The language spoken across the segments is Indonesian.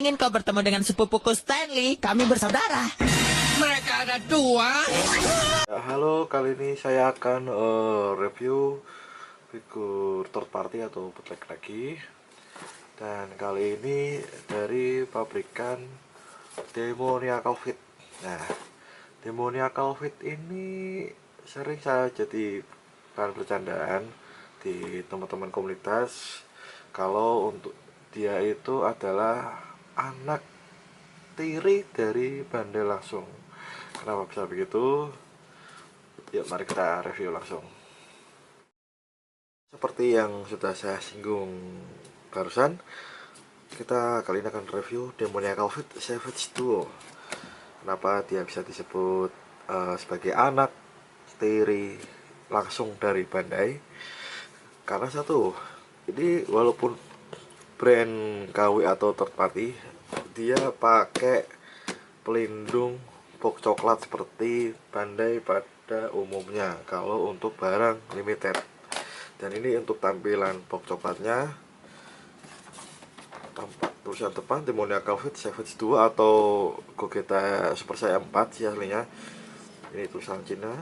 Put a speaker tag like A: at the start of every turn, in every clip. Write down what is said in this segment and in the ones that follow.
A: ingin kau bertemu dengan sepupuku Stanley. Kami bersaudara.
B: Mereka ada dua.
C: Halo, kali ini saya akan review figur third party atau bootleg lagi. Dan kali ini dari pabrikan Demoniacal Fit. Nah, Demoniacal Fit ini sering saya jadi bahan bercandaan di teman-teman komunitas kalau untuk dia itu adalah anak tiri dari Bandai langsung. Kenapa bisa begitu? Yuk mari kita review langsung. Seperti yang sudah saya singgung barusan, kita kali ini akan review Demoniacal Fit Savage Duo. Kenapa dia bisa disebut sebagai anak tiri langsung dari Bandai? Karena satu, ini walaupun brand KW atau third party, dia pakai pelindung box coklat seperti Bandai pada umumnya kalau untuk barang limited. Dan ini untuk tampilan box coklatnya, tampak tulisan depan Demoniacal Fit Savage 2 atau Gogeta Super Saiyan 4 sih aslinya. Ini tulisan Cina,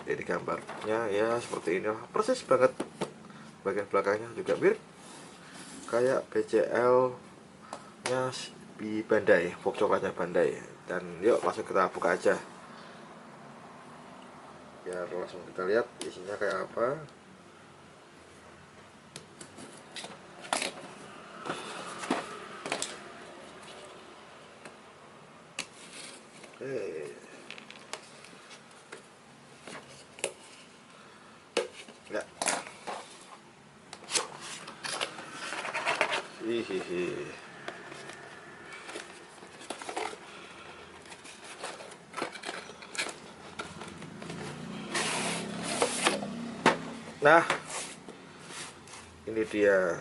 C: ini gambarnya ya seperti ini, persis banget. Bagian belakangnya juga mirip kayak BCL nya di Bandai, box coklatnya Bandai. Dan yuk langsung kita buka aja biar langsung kita lihat isinya kayak apa. Ya. Hihihi. Nah, ini dia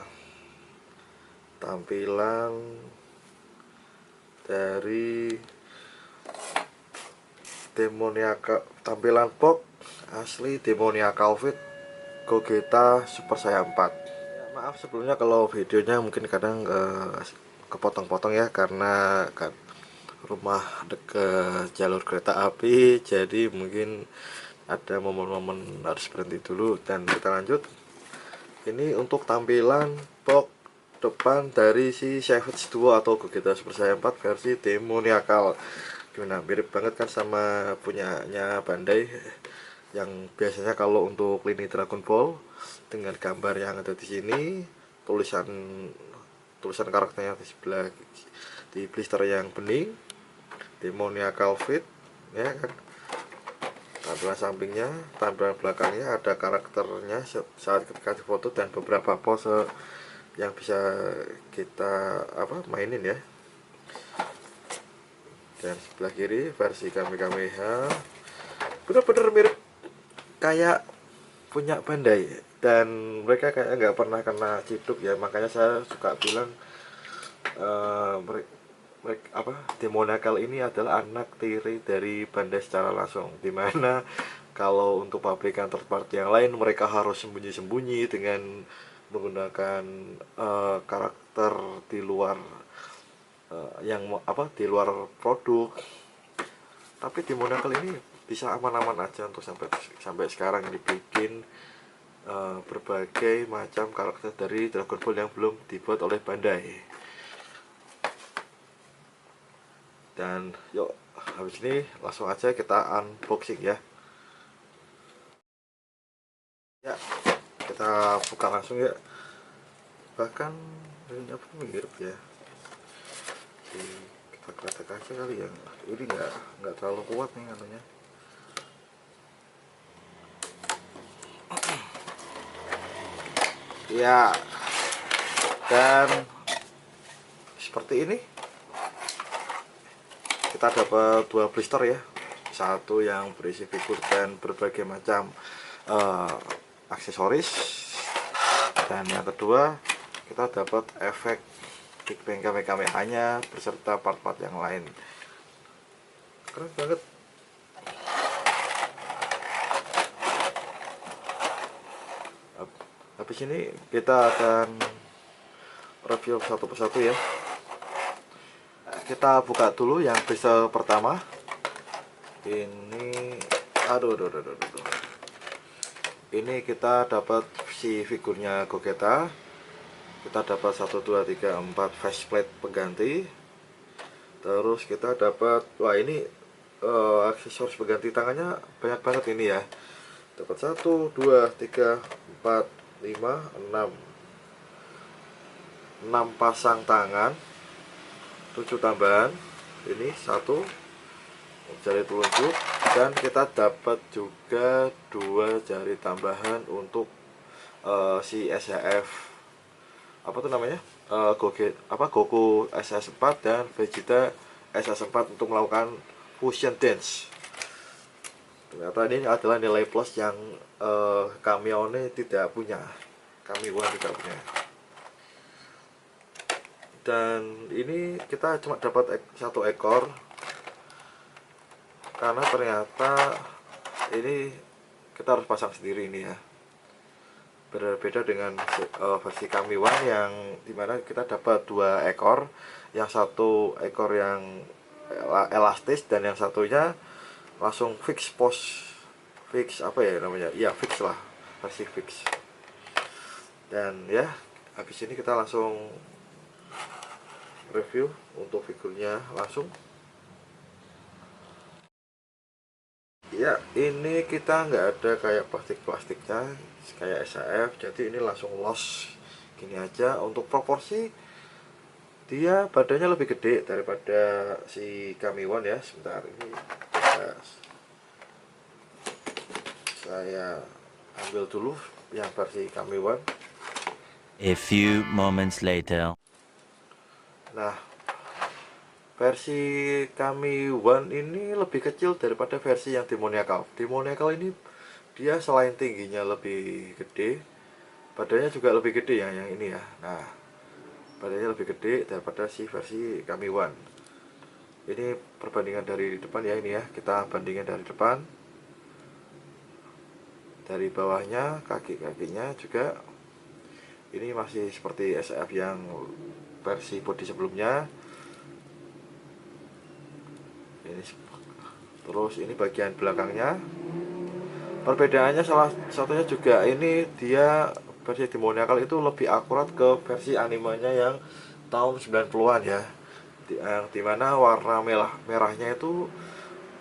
C: tampilan dari tampilan box asli Demoniacal Fit Gogeta Super Saiyan 4. Ya, maaf sebelumnya kalau videonya mungkin kadang kepotong-potong ya, karena kan rumah deket jalur kereta api, jadi mungkin ada momen-momen harus berhenti dulu. Dan kita lanjut. Ini untuk tampilan box depan dari si Savage 2 atau Gogeta Super Saiyan 4 versi Demoniacal. Gimana, mirip banget kan sama punyanya Bandai yang biasanya kalau untuk lini Dragon Ball dengan gambar yang ada di sini, tulisan karakternya di sebelah di blister yang bening, Demoniacal Fit ya kan. Tampilan sampingnya, tampilan belakangnya ada karakternya saat ketika foto dan beberapa pose yang bisa kita mainin ya. Dan sebelah kiri versi Kamehameha, bener-bener mirip kayak punya Bandai, dan mereka kayak nggak pernah kena ciduk ya, makanya saya suka bilang Demoniacal ini adalah anak tiri dari Bandai secara langsung, dimana kalau untuk pabrikan third party yang lain mereka harus sembunyi-sembunyi dengan menggunakan karakter di luar di luar produk. Tapi Demoniacal ini bisa aman-aman aja untuk sampai sekarang dibikin berbagai macam karakter dari Dragon Ball yang belum dibuat oleh Bandai. Dan yuk habis ini langsung aja kita unboxing ya. Ya, kita buka langsung ya. Bahkan ini mirip ya. Kita kretek aja kali ya. Ini nggak terlalu kuat nih katanya. Ya, dan seperti ini kita dapat dua blister ya, satu yang berisi figur dan berbagai macam aksesoris, dan yang kedua kita dapat efek Big Bang Kamehameha beserta part-part yang lain. Keren banget. Habis ini kita akan review satu persatu ya. kita buka dulu yang pistol pertama. Ini aduh. Ini kita dapat si figurnya Gogeta. Kita dapat 1 2 3 4 faceplate pengganti. Terus kita dapat, wah ini aksesoris pengganti tangannya banyak banget ini ya. Dapat 1 2 3 4 5 6 pasang tangan, 7 tambahan. Ini 1 jari telunjuk, dan kita dapat juga 2 jari tambahan untuk si SHF apa tuh namanya, Goku SS4 dan Vegeta SS4 untuk melakukan fusion dance. Ternyata ini adalah nilai plus yang Kamione tidak punya, Kami-One tidak punya. Dan ini kita cuma dapat 1 ekor, karena ternyata ini kita harus pasang sendiri ini ya. Berbeda dengan versi Kami-One yang dimana kita dapat 2 ekor, yang 1 ekor yang elastis dan yang satunya langsung fix apa ya namanya, ya fix lah, versi fix. Dan ya habis ini kita langsung review untuk figurnya langsung. Ya, ini kita nggak ada kayak plastiknya kayak SHF, jadi ini langsung los gini aja. Untuk proporsi dia badannya lebih gede daripada si Kami-One ya. Sebentar, ini saya ambil dulu yang versi Kami-One.
D: A few moments later.
C: Nah, versi Kami-One ini lebih kecil daripada versi yang Demoniacal. Demoniacal ini dia selain tingginya lebih gede, badannya juga lebih gede ya yang ini ya. Nah, badannya lebih gede daripada si versi Kami-One. Ini perbandingan dari depan ya, ini ya. Kita bandingkan dari depan. Dari bawahnya, kaki-kakinya juga ini masih seperti SF yang versi body sebelumnya. Terus ini bagian belakangnya, perbedaannya salah satunya juga ini dia versi Demoniacal itu lebih akurat ke versi animenya yang tahun 90-an ya, yang dimana warna merahnya itu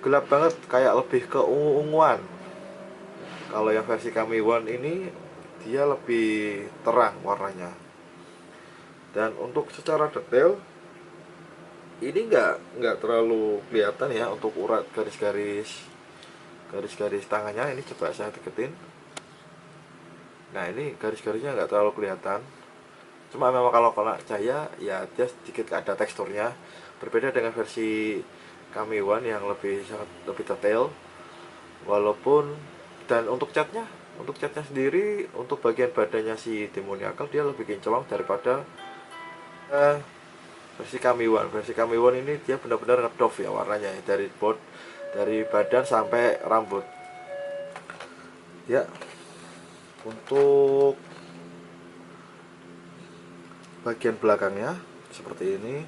C: gelap banget, kayak lebih ke ungu-unguan. Kalau yang versi Kami-One ini dia lebih terang warnanya. Dan untuk secara detail ini nggak terlalu kelihatan ya untuk urat garis-garis tangannya. Ini coba saya deketin. Nah, ini garis-garisnya nggak terlalu kelihatan, cuma memang kalau kena cahaya ya dia sedikit ada teksturnya. Berbeda dengan versi Kami-One yang lebih detail. Walaupun, dan untuk catnya sendiri, untuk bagian badannya si Demoniacal dia lebih kinclong daripada versi Kami-One. Versi Kami-One ini dia benar-benar ngedoff ya warnanya, dari badan sampai rambut. Ya, untuk bagian belakangnya seperti ini.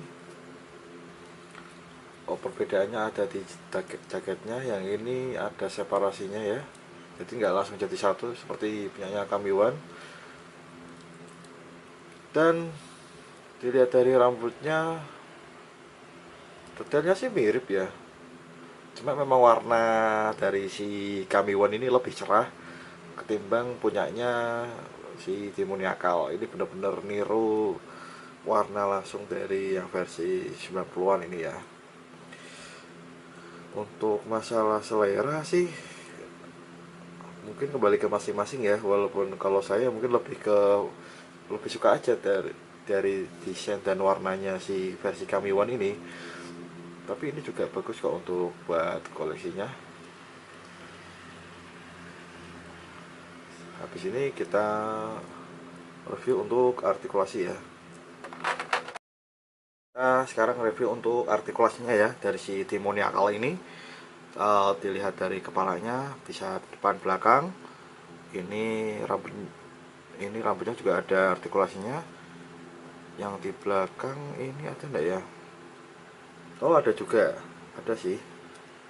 C: Oh, perbedaannya ada di jaketnya, yang ini ada separasinya ya, jadi nggak langsung jadi satu seperti punyanya Kami-One. Dan dilihat dari rambutnya, detailnya sih mirip ya, cuma memang warna dari si Kami-One ini lebih cerah ketimbang punyanya si Demoniacal. Ini benar-benar niru warna langsung dari yang versi 90-an ini ya. Untuk masalah selera sih mungkin kembali ke masing-masing ya, walaupun kalau saya mungkin lebih suka aja dari desain dan warnanya si versi Kami-One ini. Tapi ini juga bagus kok untuk buat koleksinya. Habis ini kita review untuk artikulasi ya. Nah, sekarang review untuk artikulasinya ya dari si Demoniacal ini. Dilihat dari kepalanya, bisa depan belakang. Ini rambutnya juga ada artikulasinya. Yang di belakang ini ada enggak ya? Oh ada juga, ada sih,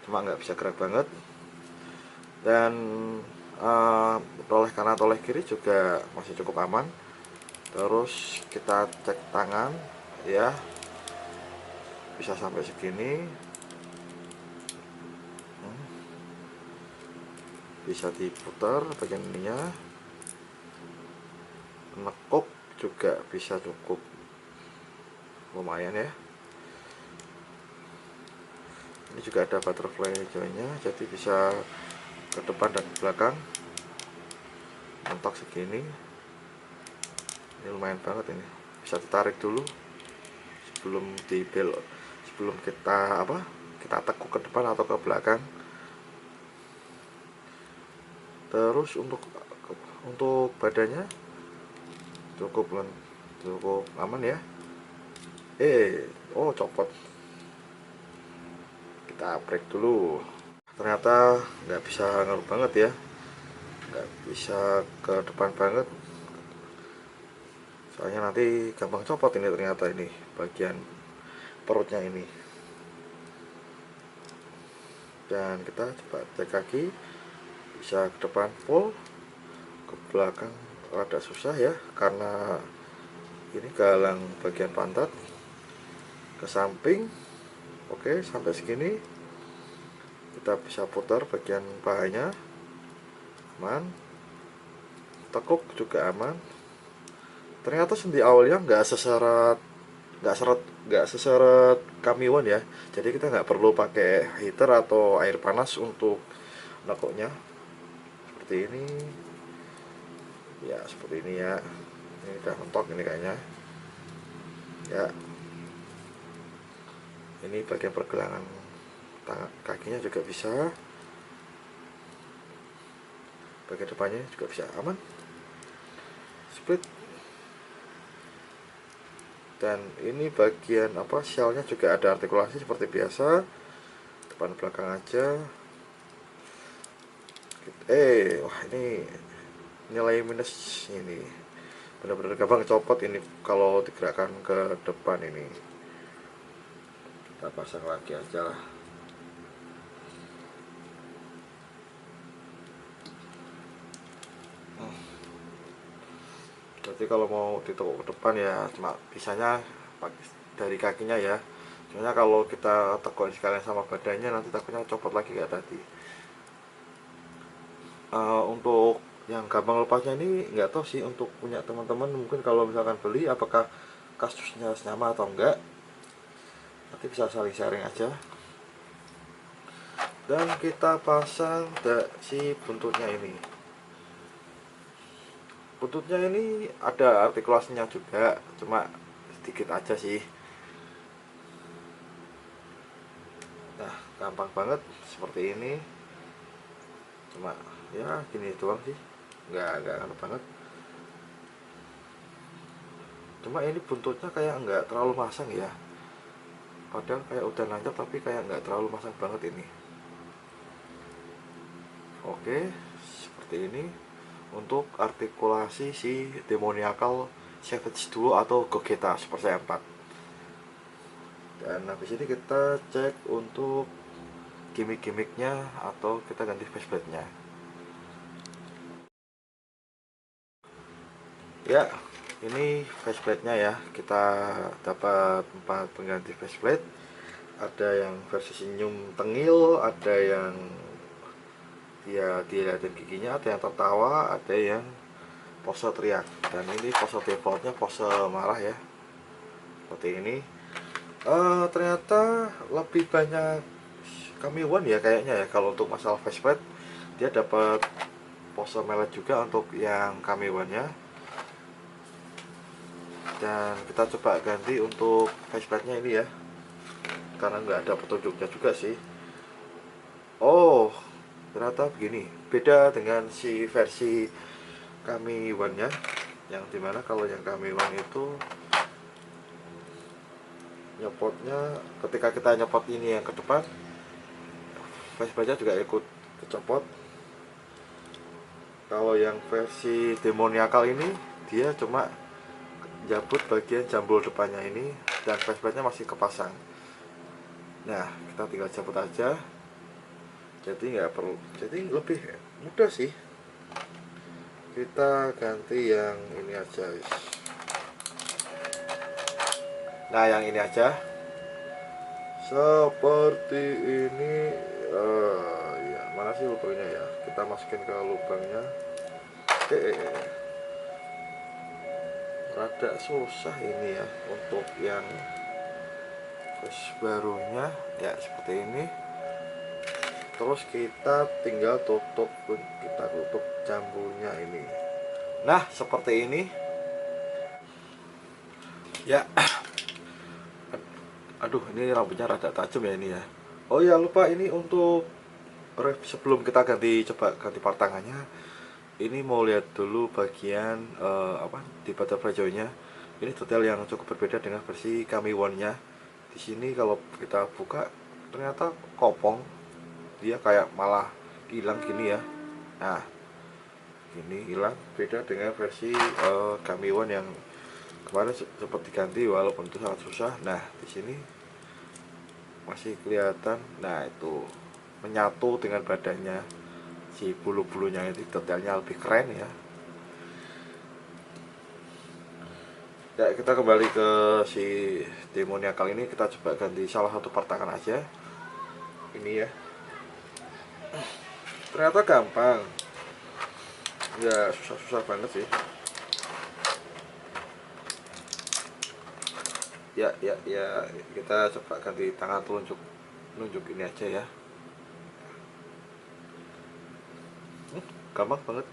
C: cuma nggak bisa gerak banget. Dan toleh kanan toleh kiri juga masih cukup aman. Terus kita cek tangan ya, bisa sampai segini. Bisa diputar bagian ininya, nekuk juga bisa cukup lumayan ya. Ini juga ada butterfly joinnya, jadi bisa ke depan dan ke belakang. Mentok segini, ini lumayan banget ini. Bisa ditarik dulu sebelum sebelum kita kita tekuk ke depan atau ke belakang. Terus untuk badannya cukup aman ya. Oh copot, kita break dulu. Ternyata nggak bisa ngaruh banget ya, nggak bisa ke depan banget, soalnya nanti gampang copot ini. Ternyata ini bagian perutnya ini. Dan kita coba cek kaki, bisa ke depan full, ke belakang rada susah ya karena ini galang bagian pantat. Ke samping oke, sampai segini. Kita bisa putar bagian pahanya, aman. Tekuk juga aman. Ternyata sendi awalnya nggak seseret Kami One ya, jadi kita nggak perlu pakai heater atau air panas untuk nekuknya. Seperti ini ya, seperti ini ya. Ini udah mentok ini kayaknya ya. Ini bagian pergelangan tangan kakinya juga bisa, bagian depannya juga bisa aman, split. Dan ini bagian shellnya juga ada artikulasi seperti biasa, depan belakang aja. Wah ini nilai minus ini, benar-benar gampang copot ini kalau digerakkan ke depan ini. Kita pasang lagi aja lah. Jadi kalau mau ditekuk ke depan ya cuma bisanya dari kakinya ya. Soalnya kalau kita tekuk sekalian sama badannya nanti takutnya copot lagi kayak tadi. Untuk yang gampang lepasnya ini nggak tahu sih, untuk punya teman-teman mungkin kalau misalkan beli apakah kasusnya sama atau enggak, nanti bisa saling sharing aja. Dan kita pasang si buntutnya ini. Buntutnya ini ada artikulasinya juga, cuma sedikit aja sih. Nah gampang banget seperti ini, cuma ya gini doang sih, nggak aneh banget. Cuma ini buntutnya kayak nggak terlalu masang ya, padahal kayak udah nancap tapi kayak nggak terlalu masang banget ini. Oke, seperti ini untuk artikulasi si Demoniacal Savage Duo atau Gogeta Super Saiyan 4. Dan habis ini kita cek untuk gimmick-gimmicknya atau kita ganti faceplate-nya. Ya, ini faceplate-nya ya. Kita dapat 4 pengganti faceplate. Ada yang versi senyum tengil, ada yang dia dilihatin giginya, ada yang tertawa, ada yang pose teriak. Dan ini pose defaultnya pose marah ya, seperti ini. Ternyata lebih banyak Kami One ya kayaknya ya. Kalau untuk masalah faceplate dia dapat pose melet juga untuk yang Kami One nya. Dan kita coba ganti untuk faceplate nya ini ya, karena nggak ada petunjuknya juga sih. Oh ternyata begini, beda dengan si versi Kami One nya, yang dimana kalau yang Kami One itu nyopotnya ketika kita nyopot ini yang ke depan, faceplate-nya juga ikut kecopot. Kalau yang versi Demoniacal ini dia cuma jabut bagian jambul depannya ini dan faceplate-nya masih kepasang. Nah, kita tinggal cabut aja. Jadi nggak perlu, jadi lebih mudah sih. Kita ganti yang ini aja, guys. Nah, yang ini aja seperti ini. Ya, mana sih lubangnya ya? Kita masukin ke lubangnya. Rada susah ini ya untuk yang barunya ya, seperti ini. Terus kita tinggal tutup, kita tutup jambunya ini. Nah, seperti ini ya. Aduh, ini rambutnya rada tajam ya ini ya. Oh ya, lupa ini untuk sebelum kita coba ganti part tangannya, ini mau lihat dulu bagian di butterfly joinnya. Ini detail yang cukup berbeda dengan versi Kami One-nya. Di sini kalau kita buka ternyata kopong, dia kayak malah hilang gini ya. Nah, ini hilang, beda dengan versi Kami One yang kemarin sempat diganti walaupun itu sangat susah. Nah, di sini masih kelihatan. Nah, itu menyatu dengan badannya, si bulu-bulunya itu detailnya lebih keren ya. Ya, kita kembali ke si demoniakal ini. Kita coba ganti salah satu part tangan aja. Ini ya, ternyata gampang, ya susah-susah banget sih. Ya, kita coba ganti tangan telunjuk ini aja ya. Gampang banget,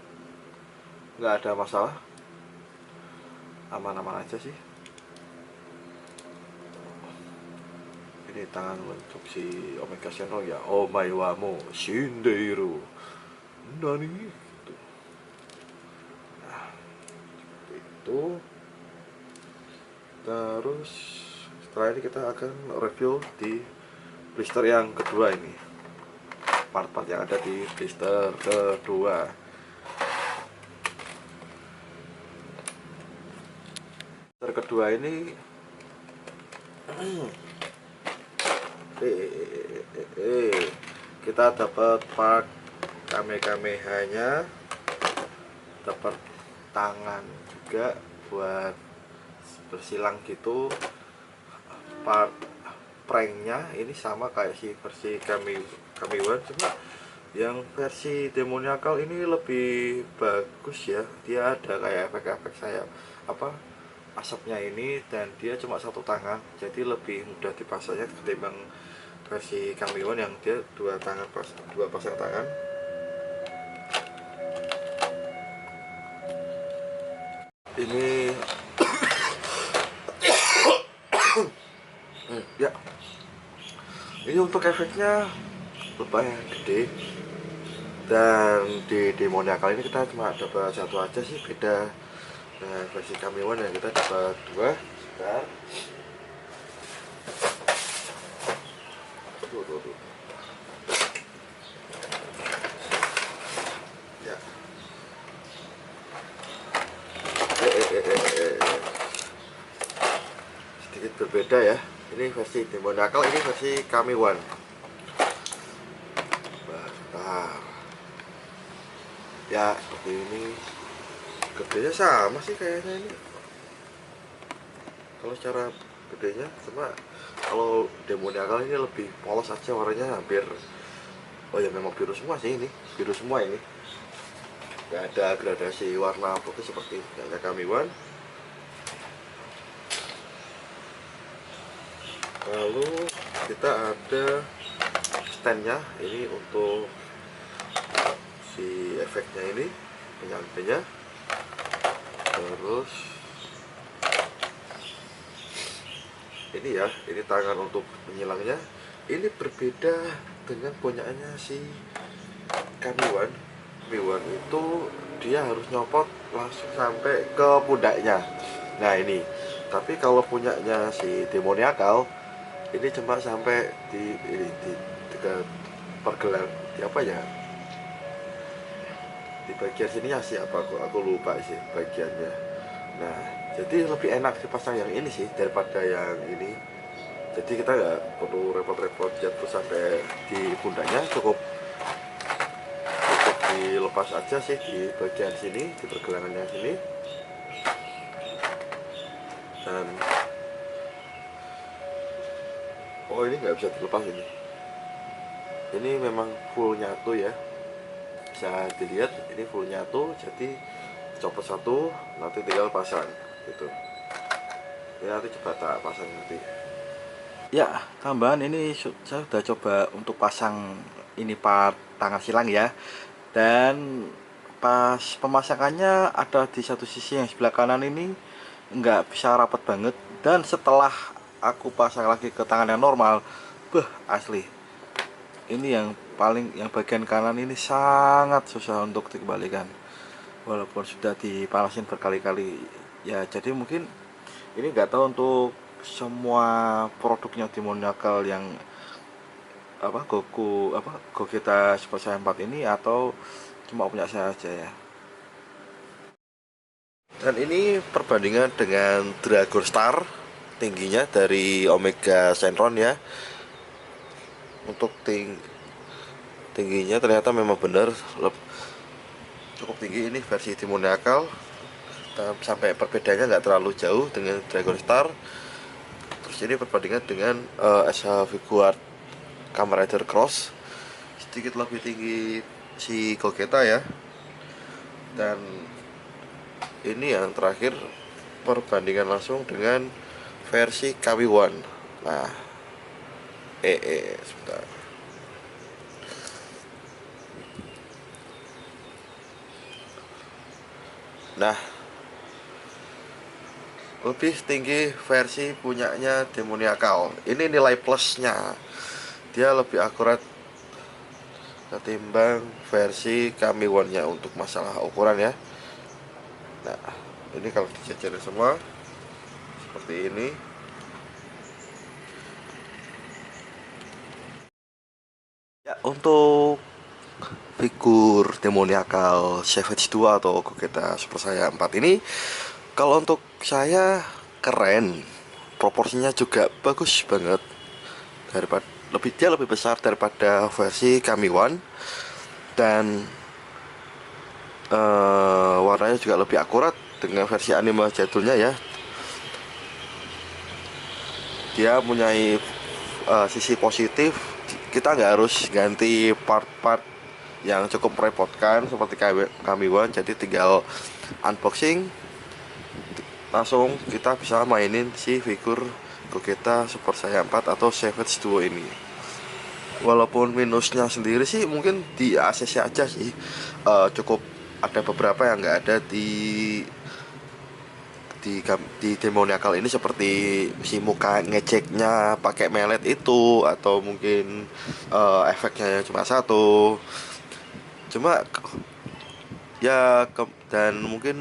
C: nggak ada masalah, aman-aman aja sih. Ini tangan telunjuk si Omega Shenron ya. Omae wa mo shindeiru nani gitu. Nah, seperti itu. Terus setelah ini kita akan review di blister yang kedua ini, part-part yang ada di blister kedua. Blister kedua ini kita dapat part Kamehameha, dapat tangan juga buat bersilang gitu. Part pranknya ini sama kayak si versi Kami One, cuma yang versi demoniakal ini lebih bagus ya. Dia ada kayak efek-efek sayap asapnya ini, dan dia cuma satu tangan, jadi lebih mudah dipasangnya ketimbang versi Kami One yang dia dua pasang tangan. Ini ya, ini untuk efeknya lumayan gede, dan di demoniakal ini kita cuma dapat satu aja sih, beda dengan versi Kami One yang kita dapat dua. Sebentar. Tuh. Ya. Sedikit berbeda ya. Ini versi demoniakal, ini versi Kami One. Bentar. Ya, seperti ini. Gedenya sama sih kayaknya ini. Kalau secara gedenya, cuma kalau demoniakal ini lebih polos aja warnanya, hampir, oh ya memang biru semua sih ini, biru semua ini. Gak ada gradasi warna putih seperti yang Kami One. Lalu kita ada standnya ini untuk si efeknya ini, penyampainya. Terus ini ya, ini tangan untuk penyilangnya. Ini berbeda dengan punyanya si Kami One. Kami One itu dia harus nyopot langsung sampai ke pundaknya. Nah ini, tapi kalau punyanya si demoniakal ini cuma sampai di dekat pergelangan, di apa ya, di bagian sininya sih, aku lupa sih bagiannya. Nah, jadi lebih enak dipasang yang ini sih daripada yang ini. jadi kita nggak perlu repot-repot jatuh sampai di pundaknya, cukup dilepas aja sih di bagian sini, di pergelangannya sini. Dan oh, ini nggak bisa dilepas ini memang full nyatu ya, bisa dilihat ini full nyatu, jadi copot satu nanti tinggal pasang gitu ya. Nanti coba tak pasang nanti ya. Tambahan ini saya sudah coba untuk pasang ini part tangan silang ya, dan pas pemasangannya ada di satu sisi yang sebelah kanan ini nggak bisa rapat banget, dan setelah aku pasang lagi ke tangan yang normal, asli ini yang bagian kanan ini sangat susah untuk dikembalikan walaupun sudah dipanasin berkali-kali ya. Jadi mungkin ini nggak tahu untuk semua produknya Demoniacal yang Gogeta Super Saiyan 4 ini, atau cuma punya saya aja ya. Dan ini perbandingan dengan Dragon Star tingginya dari Omega Shenron ya. Untuk tingginya ternyata memang benar cukup tinggi ini versi Demoniacal, sampai perbedaannya nggak terlalu jauh dengan Dragon Star. Terus ini perbandingan dengan SH Figuart Kamen Rider Cross, sedikit lebih tinggi si Gogeta ya. Dan ini yang terakhir perbandingan langsung dengan versi KW1. Nah, sebentar. Nah, lebih tinggi versi punyanya Demoniacal. Ini nilai plusnya, dia lebih akurat ketimbang versi KW1 nya untuk masalah ukuran ya. Nah, ini kalau dijajarin semua seperti ini. Ya, untuk figur Demoniacal Savage 2 atau Gogeta Super Saiyan 4 ini, kalau untuk saya keren, proporsinya juga bagus banget, dia lebih besar daripada versi KW1, dan warnanya juga lebih akurat dengan versi anime jadulnya ya. Dia mempunyai sisi positif, kita nggak harus ganti part-part yang cukup merepotkan seperti KW1, jadi tinggal unboxing langsung kita bisa mainin si figur Gogeta Super Saiyan 4 atau Savage Duo ini. Walaupun minusnya sendiri sih mungkin di ACC aja sih, cukup ada beberapa yang nggak ada di Demoniacal ini, seperti si muka ngeceknya pakai melet itu, atau mungkin efeknya yang cuma satu. Cuma ya dan mungkin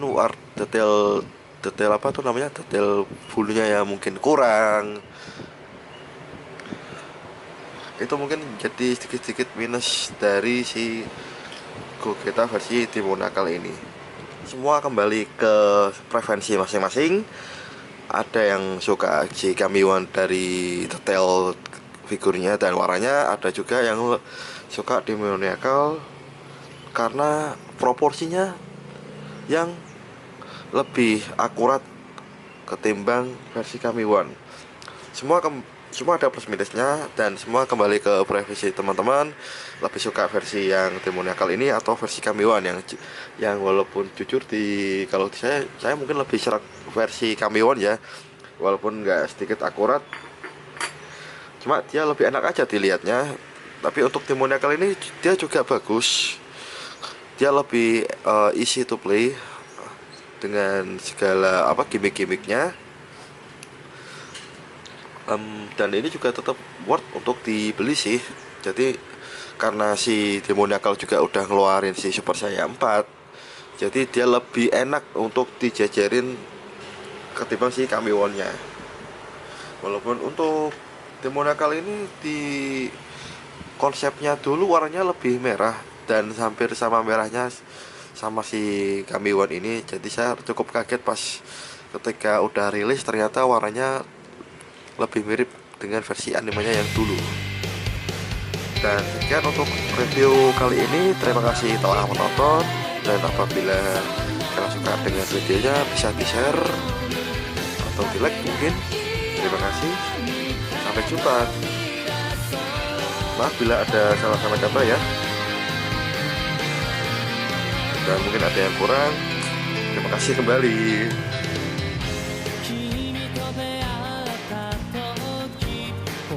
C: detail detail bulunya ya mungkin kurang. Itu mungkin jadi sedikit-sedikit minus dari si Gogeta versi Demoniacal ini. Semua kembali ke preferensi masing-masing. Ada yang suka si KW1 dari detail figurnya dan warnanya, ada juga yang suka Demoniacal karena proporsinya yang lebih akurat ketimbang versi KW1. Semua ada plus minusnya, dan semua kembali ke preferensi teman-teman. Lebih suka versi yang Demoniacal ini atau versi KW1 yang walaupun jujur kalau saya mungkin lebih serak versi KW1 ya, walaupun nggak sedikit akurat, cuma dia lebih enak aja dilihatnya. Tapi untuk Demoniacal ini dia juga bagus, dia lebih easy to play dengan segala gimmick-gimmicknya. Dan ini juga tetap worth untuk dibeli sih. Jadi karena si Demoniacal juga udah ngeluarin si Super Saiyan 4, jadi dia lebih enak untuk dijajarin ketimbang si KW1 nya. Walaupun untuk Demoniacal ini di konsepnya dulu warnanya lebih merah, dan hampir sama merahnya sama si KW1 ini. Jadi saya cukup kaget pas ketika udah rilis ternyata warnanya lebih mirip dengan versi animenya yang dulu. Dan sekian untuk review kali ini. Terima kasih telah menonton, dan apabila kalian suka dengan videonya bisa di-share atau di-like mungkin. Terima kasih. Sampai jumpa. Maaf bila ada salah-salah kata ya. Dan mungkin ada yang kurang. Terima kasih kembali.